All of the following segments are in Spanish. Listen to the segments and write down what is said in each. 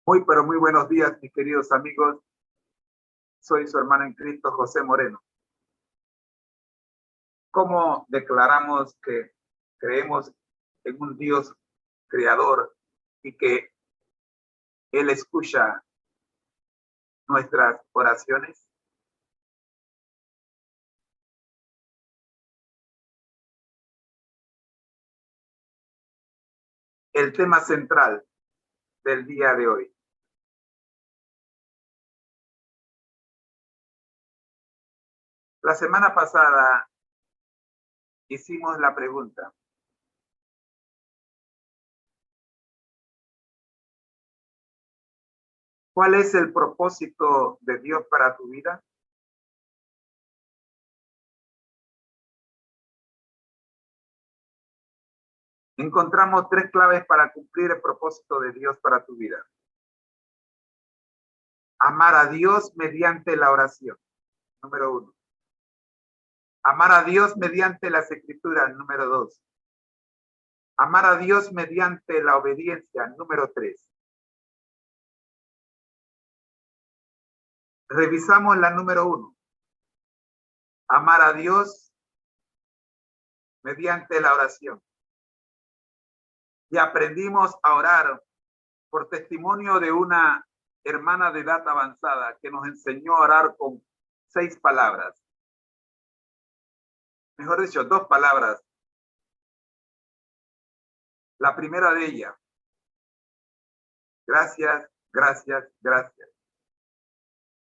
Muy, pero muy buenos días, mis queridos amigos. Soy su hermano en Cristo, José Moreno. ¿Cómo declaramos que creemos en un Dios creador y que Él escucha nuestras oraciones? El tema central del día de hoy. La semana pasada hicimos la pregunta: ¿cuál es el propósito de Dios para tu vida? Encontramos 3 claves para cumplir el propósito de Dios para tu vida. Amar a Dios mediante la oración, número 1. Amar a Dios mediante las escrituras, número 2. Amar a Dios mediante la obediencia, número 3. Revisamos la número 1. Amar a Dios mediante la oración. Y aprendimos a orar por testimonio de una hermana de edad avanzada que nos enseñó a orar con 6 palabras. Mejor dicho, 2 palabras. La primera de ellas: gracias, gracias, gracias.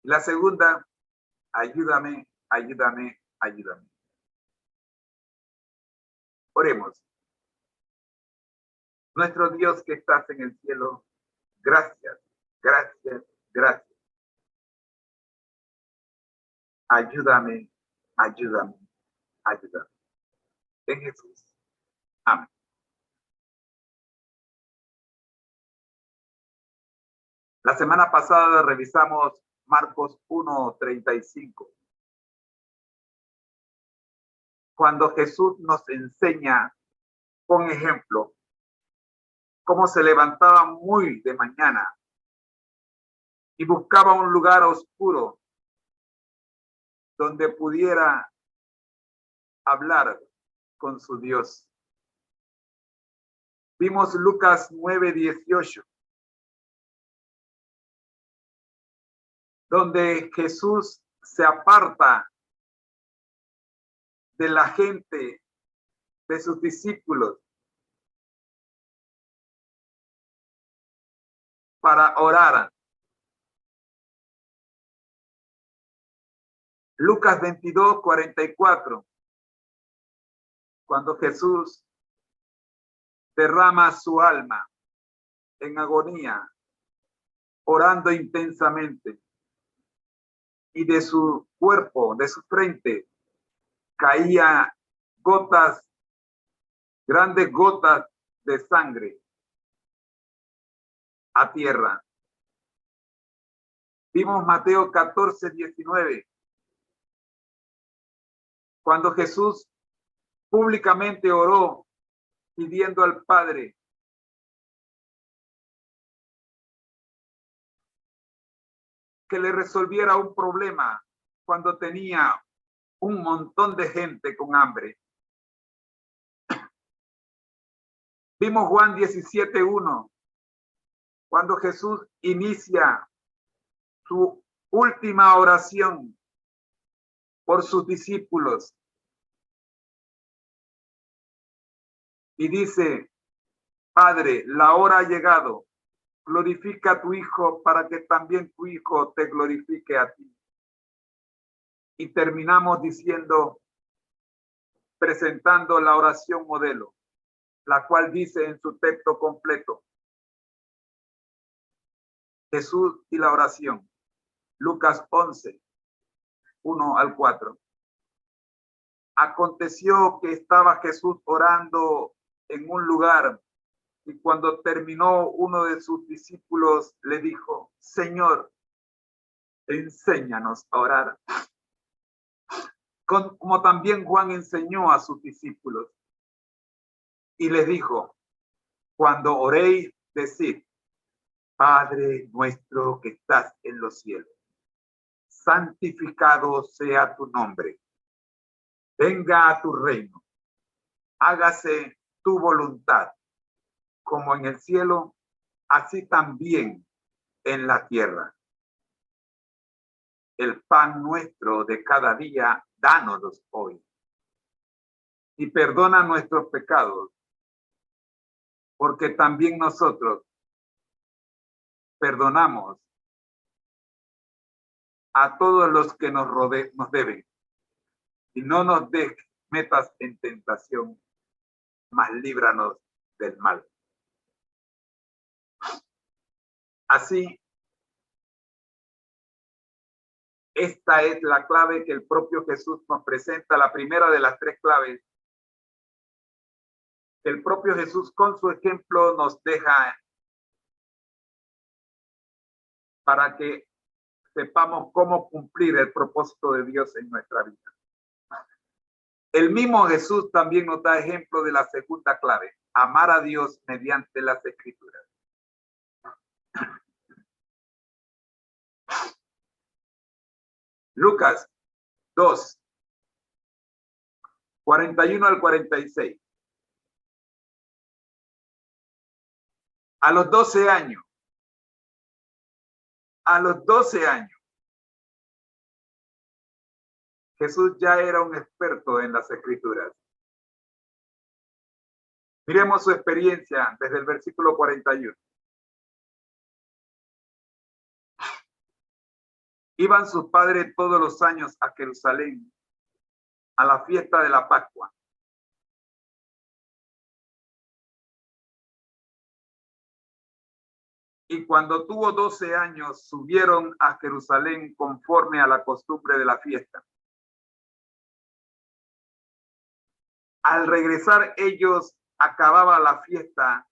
Y la segunda: ayúdame, ayúdame, ayúdame. Oremos. Nuestro Dios que estás en el cielo, gracias, gracias, gracias. Ayúdame, ayúdame, ayúdame. En Jesús. Amén. La semana pasada revisamos Marcos 1:35. Cuando Jesús nos enseña con ejemplo cómo se levantaba muy de mañana y buscaba un lugar oscuro donde pudiera hablar con su Dios. Vimos Lucas 9:18, donde Jesús se aparta de la gente, de sus discípulos, para orar. Lucas 22:44, cuando Jesús derrama su alma en agonía, orando intensamente, y de su cuerpo, de su frente, caía gotas, grandes gotas de sangre a tierra. Vimos Mateo 14:19, cuando Jesús públicamente oró pidiendo al Padre que le resolviera un problema cuando tenía un montón de gente con hambre. Vimos Juan 17:1, cuando Jesús inicia su última oración por sus discípulos y dice: Padre, la hora ha llegado, glorifica a tu Hijo para que también tu Hijo te glorifique a ti. Y terminamos diciendo, presentando la oración modelo, la cual dice en su texto completo: Jesús y la oración. Lucas 11:1-4. Aconteció que estaba Jesús orando en un lugar, y cuando terminó, uno de sus discípulos le dijo: Señor, enséñanos a orar, como también Juan enseñó a sus discípulos. Y les dijo: cuando oréis, decid, Padre nuestro que estás en los cielos, santificado sea tu nombre. Venga a tu reino. Hágase tu voluntad, como en el cielo, así también en la tierra. El pan nuestro de cada día, dánoslo hoy. Y perdona nuestros pecados, porque también nosotros perdonamos a todos los que nos deben. Y no nos metas en tentación, mas líbranos del mal. Así, esta es la clave que el propio Jesús nos presenta, la primera de las tres claves. El propio Jesús con su ejemplo nos deja para que sepamos cómo cumplir el propósito de Dios en nuestra vida. El mismo Jesús también nos da ejemplo de la segunda clave, amar a Dios mediante las Escrituras. Lucas 2, 41 al 46. A los 12 años, Jesús ya era un experto en las Escrituras. Miremos su experiencia desde el versículo 41. Iban sus padres todos los años a Jerusalén a la fiesta de la Pascua. Y cuando tuvo 12 años, subieron a Jerusalén conforme a la costumbre de la fiesta. Al regresar ellos, acabada la fiesta,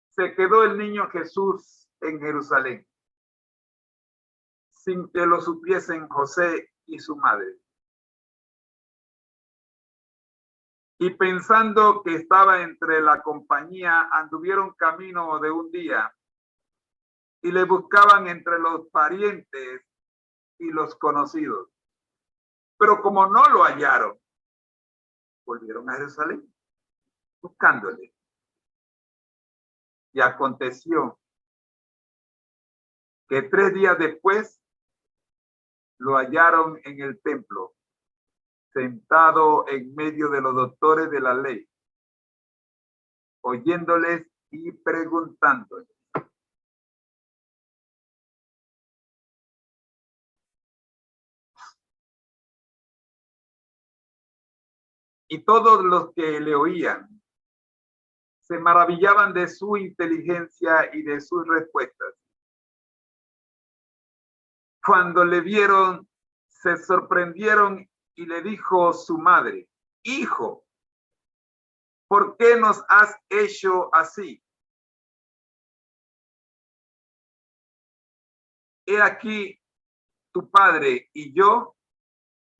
se quedó el niño Jesús en Jerusalén, sin que lo supiesen José y su madre. Y pensando que estaba entre la compañía, anduvieron camino de un día y le buscaban entre los parientes y los conocidos. Pero como no lo hallaron, volvieron a Jerusalén buscándole. Y aconteció que 3 días después lo hallaron en el templo, sentado en medio de los doctores de la ley, oyéndoles y preguntándoles. Y todos los que le oían se maravillaban de su inteligencia y de sus respuestas. Cuando le vieron, se sorprendieron y le dijo su madre: Hijo, ¿por qué nos has hecho así? He aquí, tu padre y yo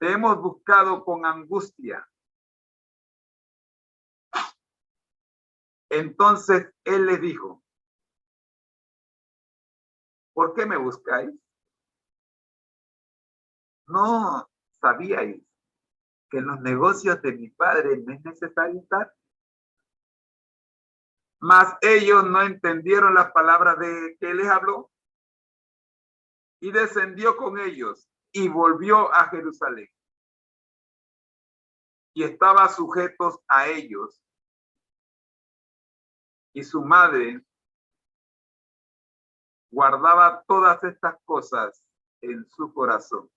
te hemos buscado con angustia. Entonces él les dijo: ¿por qué me buscáis? ¿No sabíais que en los negocios de mi padre no es necesario estar? Mas ellos no entendieron las palabras de que les habló. Y descendió con ellos y volvió a Jerusalén. Y estaba sujetos a ellos. Y su madre guardaba todas estas cosas en su corazón.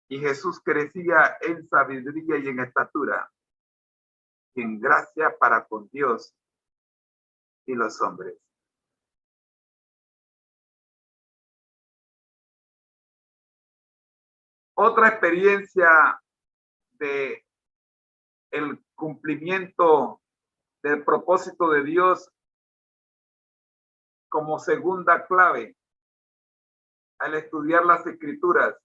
Y Jesús crecía en sabiduría y en estatura, y en gracia para con Dios y los hombres. Otra experiencia de el cumplimiento del propósito de Dios como segunda clave al estudiar las Escrituras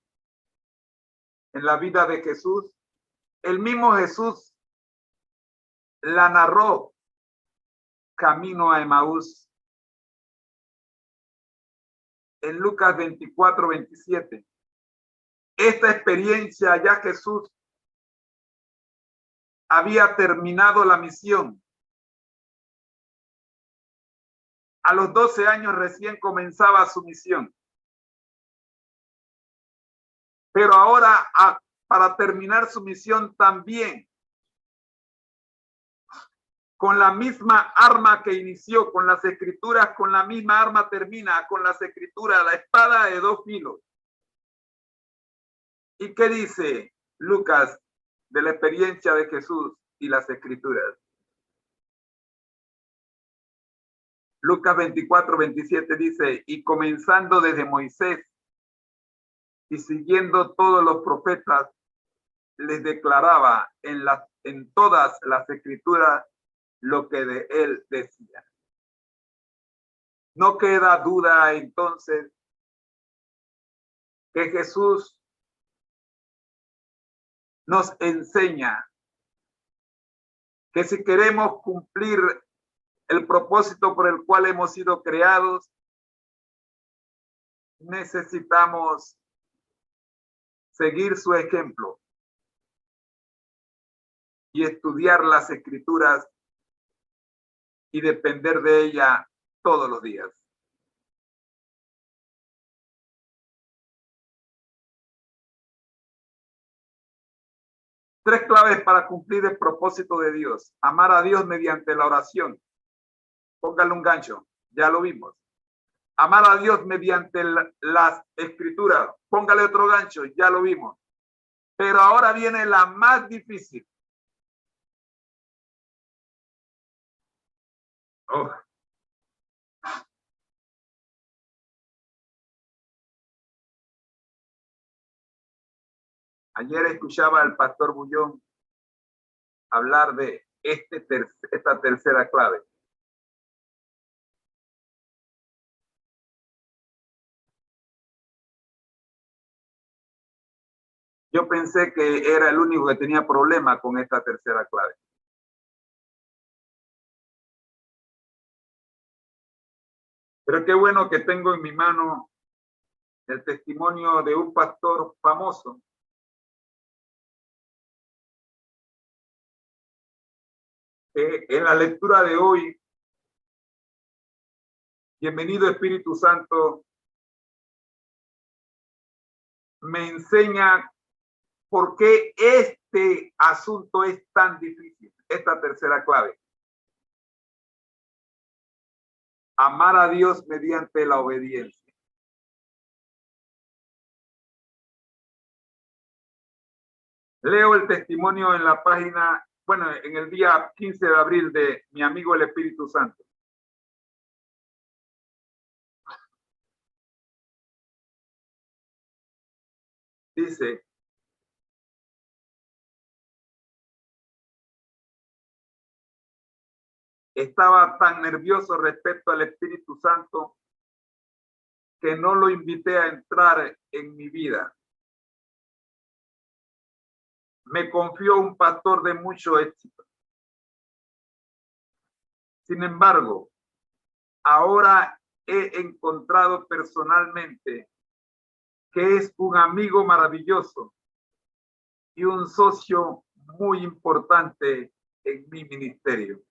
en la vida de Jesús. El mismo Jesús la narró camino a Emaús en Lucas 24:27. Esta experiencia ya Jesús había terminado la misión. A los 12 años recién comenzaba su misión. Pero ahora, para terminar su misión también, con la misma arma que inició, con las escrituras, con la misma arma termina, con las escrituras, la espada de dos filos. ¿Y qué dice Lucas de la experiencia de Jesús y las escrituras? Lucas 24:27 dice, y comenzando desde Moisés y siguiendo todos los profetas, les declaraba en todas las escrituras lo que de él decía. No queda duda entonces que Jesús nos enseña que si queremos cumplir el propósito por el cual hemos sido creados, necesitamos seguir su ejemplo y estudiar las escrituras y depender de ella todos los días. Tres claves para cumplir el propósito de Dios. Amar a Dios mediante la oración. Póngale un gancho, ya lo vimos. Amar a Dios mediante las escrituras. Póngale otro gancho, ya lo vimos. Pero ahora viene la más difícil. Oh. Ayer escuchaba al pastor Bullón hablar de esta tercera clave. Yo pensé que era el único que tenía problema con esta tercera clave. Pero qué bueno que tengo en mi mano el testimonio de un pastor famoso que en la lectura de hoy, bienvenido Espíritu Santo, me enseña por qué este asunto es tan difícil, esta tercera clave. Amar a Dios mediante la obediencia. Leo el testimonio en la página, bueno, en el día 15 de abril de mi amigo el Espíritu Santo. Dice, estaba tan nervioso respecto al Espíritu Santo que no lo invité a entrar en mi vida. Me confió un pastor de mucho éxito. Sin embargo, ahora he encontrado personalmente que es un amigo maravilloso y un socio muy importante en mi ministerio.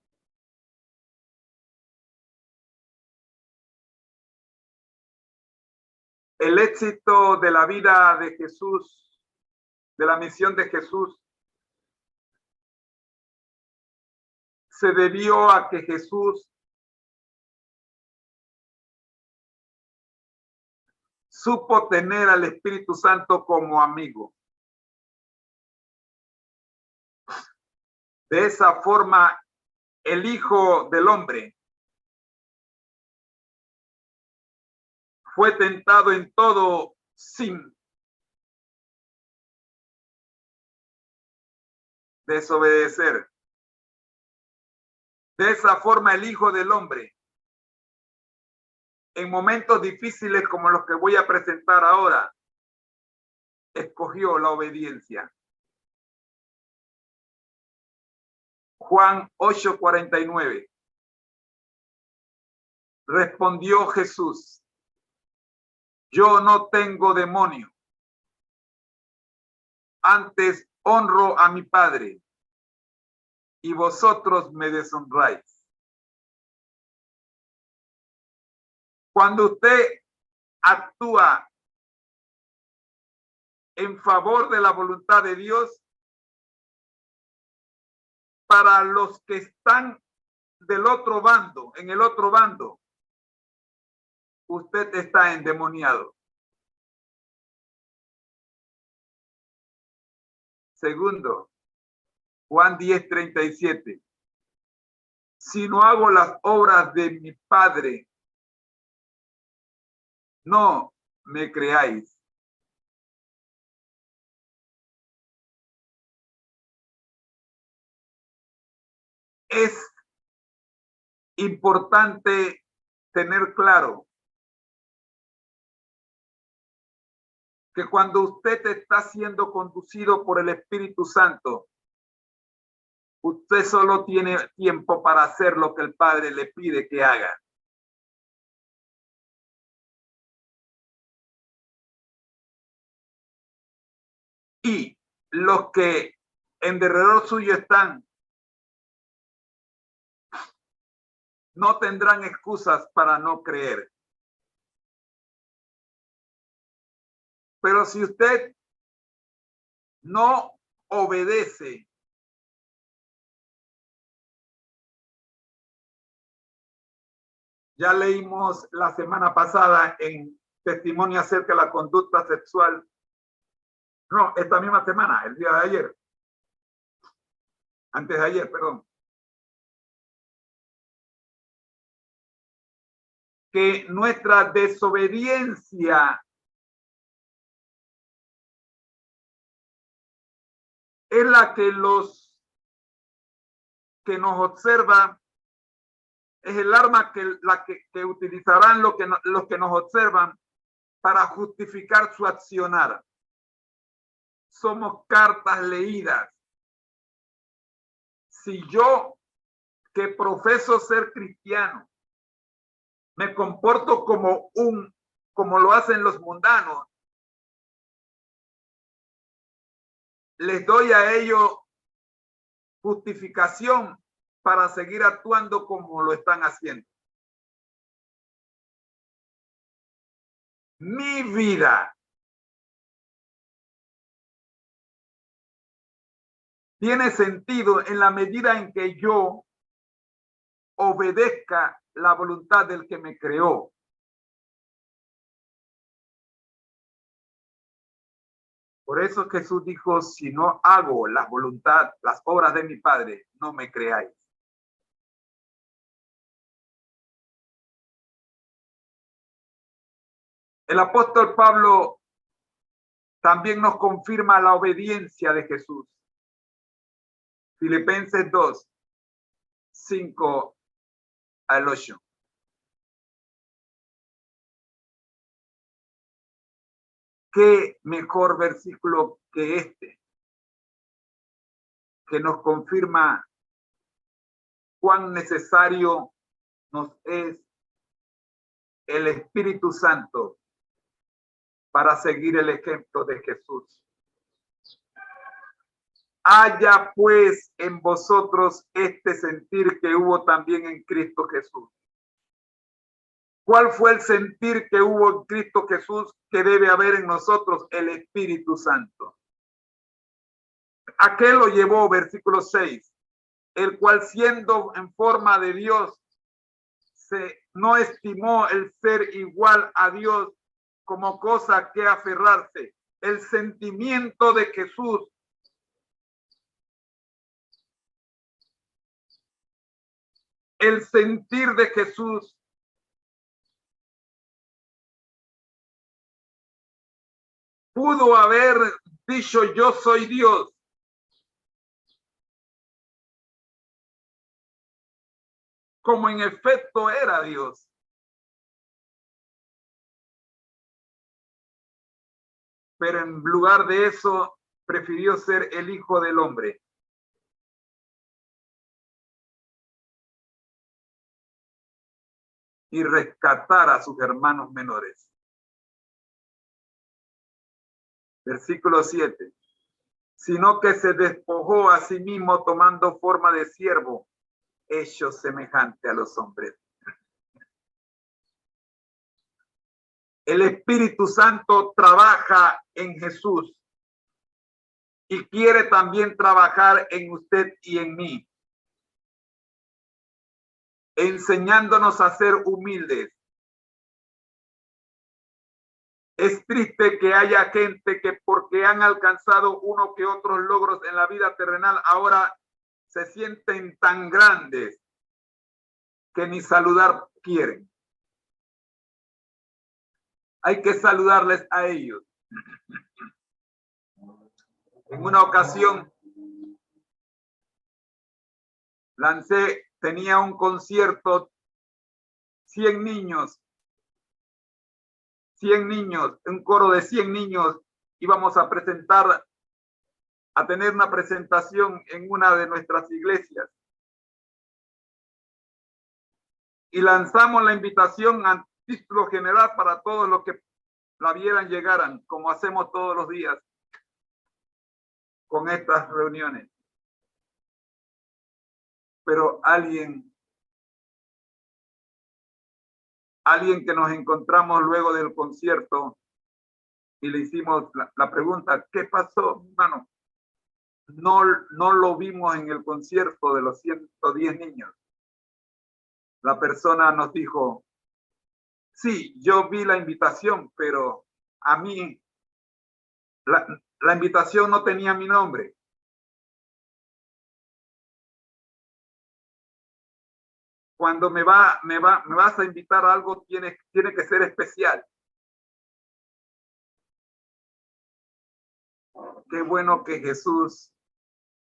El éxito de la vida de Jesús, de la misión de Jesús, se debió a que Jesús supo tener al Espíritu Santo como amigo. De esa forma, el Hijo del Hombre fue tentado en todo sin desobedecer. De esa forma, el Hijo del Hombre, en momentos difíciles como los que voy a presentar ahora, escogió la obediencia. Juan 8:49. Respondió Jesús: yo no tengo demonio, antes honro a mi Padre, y vosotros me deshonráis. Cuando usted actúa en favor de la voluntad de Dios, para los que están del otro bando, en el otro bando, usted está endemoniado. Segundo, Juan 10:37. Si no hago las obras de mi Padre, no me creáis. Es importante tener claro que cuando usted está siendo conducido por el Espíritu Santo, usted solo tiene tiempo para hacer lo que el Padre le pide que haga. Y los que en derredor suyo están no tendrán excusas para no creer. Pero si usted no obedece, ya leímos la semana pasada en testimonio acerca de la conducta sexual. No, esta misma semana, el día de ayer. Antes de ayer, perdón. Que nuestra desobediencia es la que los que nos observan, es el arma que utilizarán los que nos observan para justificar su accionar. Somos cartas leídas. Si yo, que profeso ser cristiano, me comporto como lo hacen los mundanos, les doy a ellos justificación para seguir actuando como lo están haciendo. Mi vida tiene sentido en la medida en que yo obedezca la voluntad del que me creó. Por eso Jesús dijo, si no hago la voluntad, las obras de mi Padre, no me creáis. El apóstol Pablo también nos confirma la obediencia de Jesús. Filipenses 2, 5 al 8. Qué mejor versículo que este, que nos confirma cuán necesario nos es el Espíritu Santo para seguir el ejemplo de Jesús. Haya pues en vosotros este sentir que hubo también en Cristo Jesús. ¿Cuál fue el sentir que hubo en Cristo Jesús que debe haber en nosotros? El Espíritu Santo. ¿A qué lo llevó? Versículo 6. El cual siendo en forma de Dios, no estimó el ser igual a Dios como cosa que aferrarse. El sentimiento de Jesús el sentir de Jesús pudo haber dicho yo soy Dios. Como en efecto era Dios. Pero en lugar de eso, prefirió ser el Hijo del Hombre. y rescatar a sus hermanos menores. Versículo 7. Sino que se despojó a sí mismo tomando forma de siervo, hecho semejante a los hombres. El Espíritu Santo trabaja en Jesús y quiere también trabajar en usted y en mí, enseñándonos a ser humildes. Es triste que haya gente que porque han alcanzado uno que otros logros en la vida terrenal, ahora se sienten tan grandes que ni saludar quieren. Hay que saludarles a ellos. En una ocasión tenía un concierto, 100 niños, un coro de 100 niños, íbamos a tener una presentación en una de nuestras iglesias. Y lanzamos la invitación a título general para todos los que la vieran llegaran, como hacemos todos los días con estas reuniones. Pero alguien que nos encontramos luego del concierto y le hicimos la pregunta, ¿qué pasó, hermano? No lo vimos en el concierto de los 110 niños. La persona nos dijo, sí, yo vi la invitación, pero a mí la invitación no tenía mi nombre. Cuando me vas a invitar a algo, tiene que ser especial. Qué bueno que Jesús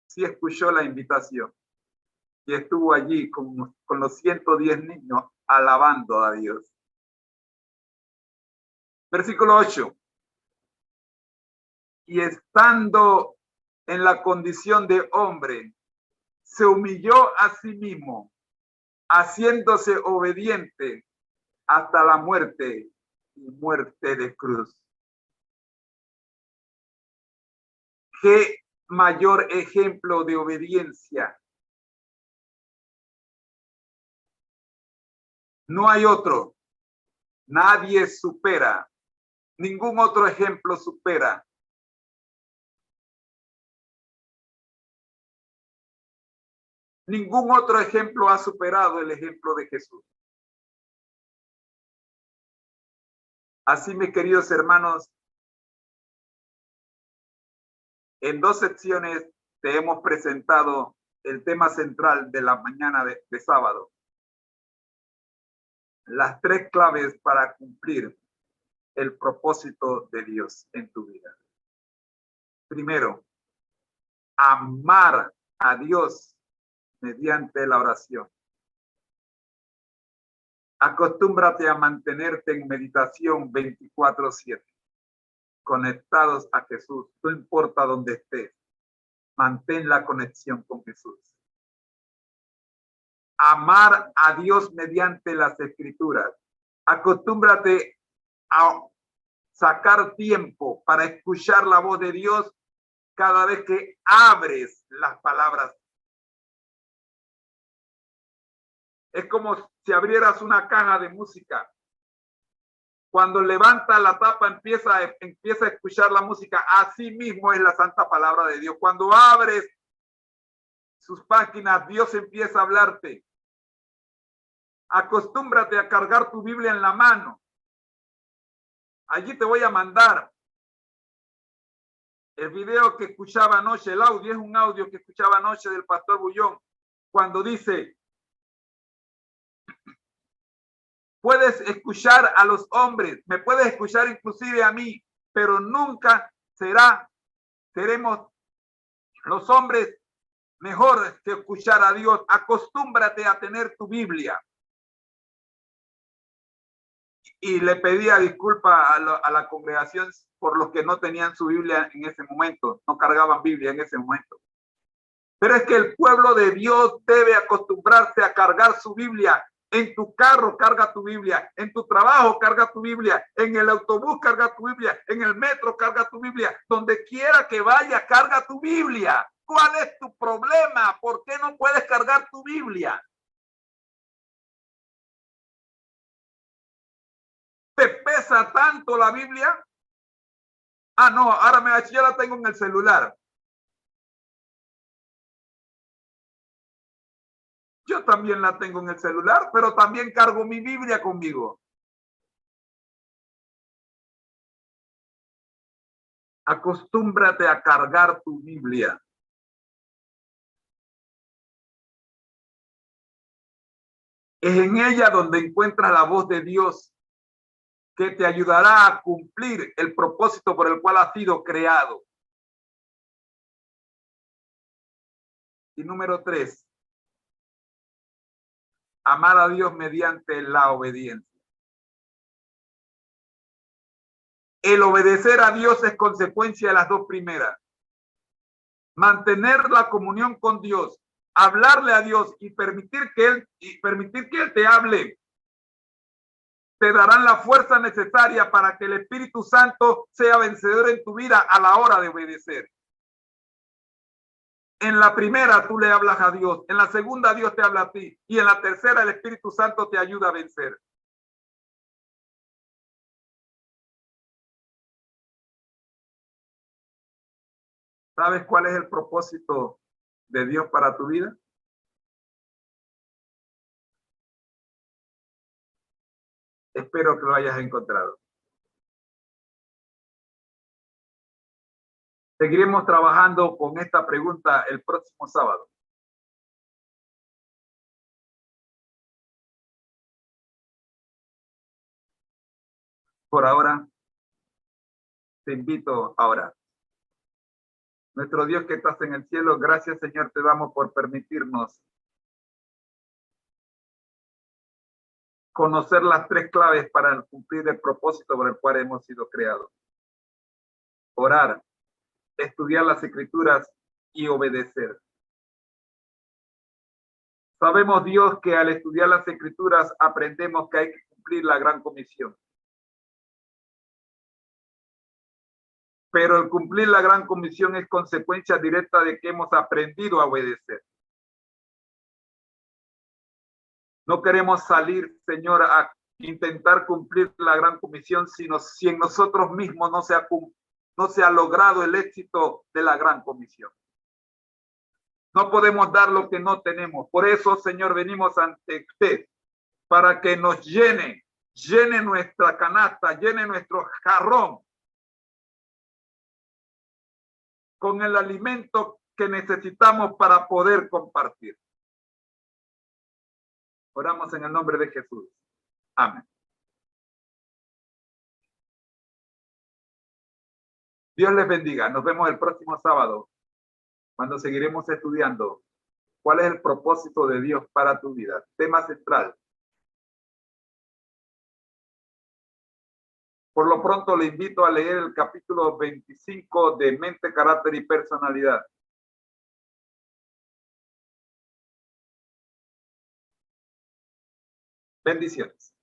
sí escuchó la invitación y estuvo allí con los 110 niños alabando a Dios. Versículo 8. Y estando en la condición de hombre, se humilló a sí mismo, haciéndose obediente hasta la muerte y muerte de cruz. ¿Qué mayor ejemplo de obediencia? No hay otro. Nadie supera. Ningún otro ejemplo supera. Ningún otro ejemplo ha superado el ejemplo de Jesús. Así, mis queridos hermanos, en 2 secciones te hemos presentado el tema central de la mañana de sábado. Las 3 claves para cumplir el propósito de Dios en tu vida. Primero, amar a Dios mediante la oración. Acostúmbrate a mantenerte en meditación 24/7, conectados a Jesús, no importa dónde estés. Mantén la conexión con Jesús. Amar a Dios mediante las Escrituras. Acostúmbrate a sacar tiempo para escuchar la voz de Dios cada vez que abres las palabras. Es como si abrieras una caja de música. Cuando levanta la tapa, empieza a escuchar la música. Así mismo es la santa palabra de Dios. Cuando abres sus páginas, Dios empieza a hablarte. Acostúmbrate a cargar tu Biblia en la mano. Allí te voy a mandar el video que escuchaba anoche, el audio, es un audio que escuchaba anoche del pastor Bullón, cuando dice, puedes escuchar a los hombres, me puedes escuchar inclusive a mí, pero nunca seremos los hombres mejor que escuchar a Dios. Acostúmbrate a tener tu Biblia. Y le pedía disculpa a la congregación por los que no tenían su Biblia en ese momento, no cargaban Biblia en ese momento. Pero es que el pueblo de Dios debe acostumbrarse a cargar su Biblia En tu carro carga tu Biblia, en tu trabajo carga tu Biblia, en el autobús carga tu Biblia, en el metro carga tu Biblia, donde quiera que vaya carga tu Biblia. ¿Cuál es tu problema? ¿Por qué no puedes cargar tu Biblia? ¿Te pesa tanto la Biblia? Ah, no, ahora ya la tengo en el celular. Yo también la tengo en el celular, pero también cargo mi Biblia conmigo. Acostúmbrate a cargar tu Biblia. Es en ella donde encuentras la voz de Dios que te ayudará a cumplir el propósito por el cual has sido creado. Y número 3, amar a Dios mediante la obediencia. El obedecer a Dios es consecuencia de las dos primeras. Mantener la comunión con Dios, hablarle a Dios y permitir que Él te hable, te darán la fuerza necesaria para que el Espíritu Santo sea vencedor en tu vida a la hora de obedecer. En la primera tú le hablas a Dios, en la segunda Dios te habla a ti y en la tercera el Espíritu Santo te ayuda a vencer. ¿Sabes cuál es el propósito de Dios para tu vida? Espero que lo hayas encontrado. Seguiremos trabajando con esta pregunta el próximo sábado. Por ahora, te invito a orar. Nuestro Dios que estás en el cielo, gracias Señor te damos por permitirnos conocer las 3 claves para cumplir el propósito por el cual hemos sido creados. Orar, estudiar las Escrituras y obedecer. Sabemos, Dios, que al estudiar las Escrituras aprendemos que hay que cumplir la gran comisión. Pero el cumplir la gran comisión es consecuencia directa de que hemos aprendido a obedecer. No queremos salir, Señor, a intentar cumplir la gran comisión, sino si en nosotros mismos no se ha logrado el éxito de la gran comisión. No podemos dar lo que no tenemos. Por eso, Señor, venimos ante usted para que nos llene nuestra canasta, llene nuestro jarrón con el alimento que necesitamos para poder compartir. Oramos en el nombre de Jesús. Amén. Dios les bendiga. Nos vemos el próximo sábado, cuando seguiremos estudiando cuál es el propósito de Dios para tu vida. Tema central. Por lo pronto le invito a leer el capítulo 25 de Mente, Carácter y Personalidad. Bendiciones.